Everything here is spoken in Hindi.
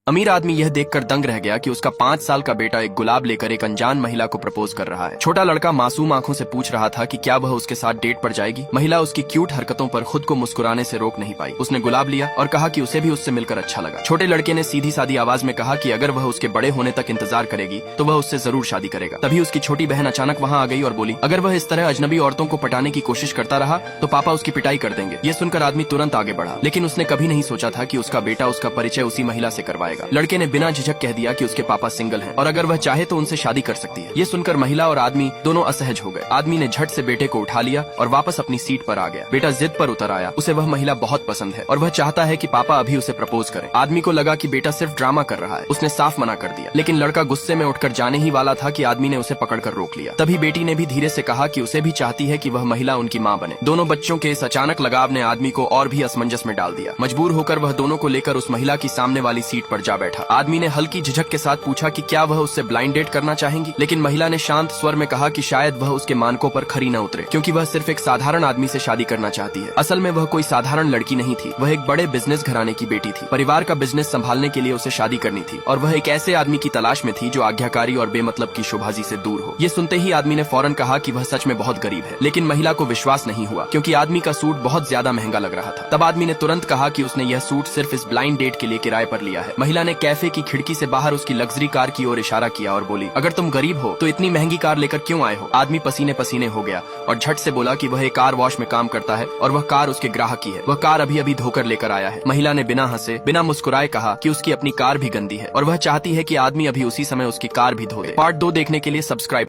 अमीर आदमी यह देखकर दंग रह गया कि उसका 5 साल का बेटा एक गुलाब लेकर एक अनजान महिला को प्रपोज कर रहा है। छोटा लड़का मासूम आंखों से पूछ रहा था कि क्या वह उसके साथ डेट पर जाएगी। महिला उसकी क्यूट हरकतों पर खुद को मुस्कुराने से रोक नहीं पाई। उसने गुलाब लिया और कहा कि उसे भी उससे मिलकर अच्छा लगा। छोटे लड़के ने सीधी सादी आवाज में कहा कि अगर वह उसके बड़े होने तक इंतजार करेगी तो वह उससे जरूर शादी करेगा। तभी उसकी छोटी बहन अचानक वहाँ आ गई और बोली, अगर वह इस तरह अजनबी औरतों को पटाने की कोशिश करता रहा तो पापा उसकी पिटाई कर देंगे। ये सुनकर आदमी तुरंत आगे बढ़ा, लेकिन उसने कभी नहीं सोचा था कि उसका बेटा उसका परिचय उसी महिला से करवाएगा। लड़के ने बिना झिझक कह दिया कि उसके पापा सिंगल हैं और अगर वह चाहे तो उनसे शादी कर सकती है। ये सुनकर महिला और आदमी दोनों असहज हो गए। आदमी ने झट से बेटे को उठा लिया और वापस अपनी सीट पर आ गया। बेटा जिद पर उतर आया। उसे वह महिला बहुत पसंद है और वह चाहता है कि पापा अभी उसे प्रपोज करें। आदमी को लगा कि बेटा सिर्फ ड्रामा कर रहा है। उसने साफ मना कर दिया, लेकिन लड़का गुस्से में उठकर जाने ही वाला था कि आदमी ने उसे पकड़कर रोक लिया। तभी बेटी ने भी धीरे से कहा कि उसे भी चाहती है कि वह महिला उनकी माँ बने। दोनों बच्चों के इस अचानक लगाव ने आदमी को और भी असमंजस में डाल दिया। मजबूर होकर वह दोनों को लेकर उस महिला की सामने वाली सीट पर जा बैठा। आदमी ने हल्की झिझक के साथ पूछा कि क्या वह उससे ब्लाइंड डेट करना चाहेंगी, लेकिन महिला ने शांत स्वर में कहा कि शायद वह उसके मानकों पर खरी न उतरे, क्योंकि वह सिर्फ एक साधारण आदमी से शादी करना चाहती है। असल में वह कोई साधारण लड़की नहीं थी, वह एक बड़े बिजनेस घराने की बेटी थी। परिवार का बिजनेस संभालने के लिए उसे शादी करनी थी और वह एक ऐसे आदमी की तलाश में थी जो आज्ञाकारी और बेमतलब की शोबाजी से दूर हो। ये सुनते ही आदमी ने फौरन कहा कि वह सच में बहुत गरीब है, लेकिन महिला को विश्वास नहीं हुआ क्योंकि आदमी का सूट बहुत ज्यादा महंगा लग रहा था। तब आदमी ने तुरंत कहा कि उसने यह सूट सिर्फ इस ब्लाइंड डेट के लिए किराए पर लिया है। महिला ने कैफे की खिड़की से बाहर उसकी लग्जरी कार की ओर इशारा किया और बोली, अगर तुम गरीब हो तो इतनी महंगी कार लेकर क्यों आए हो। आदमी पसीने पसीने हो गया और झट से बोला कि वह एक कार वॉश में काम करता है और वह कार उसके ग्राहक की है। वह कार अभी अभी धोकर लेकर आया है। महिला ने बिना हंसे बिना मुस्कुराए कहा कि उसकी अपनी कार भी गंदी है और वह चाहती है कि आदमी अभी उसी समय उसकी कार भी धो दे। पार्ट 2 देखने के लिए सब्सक्राइब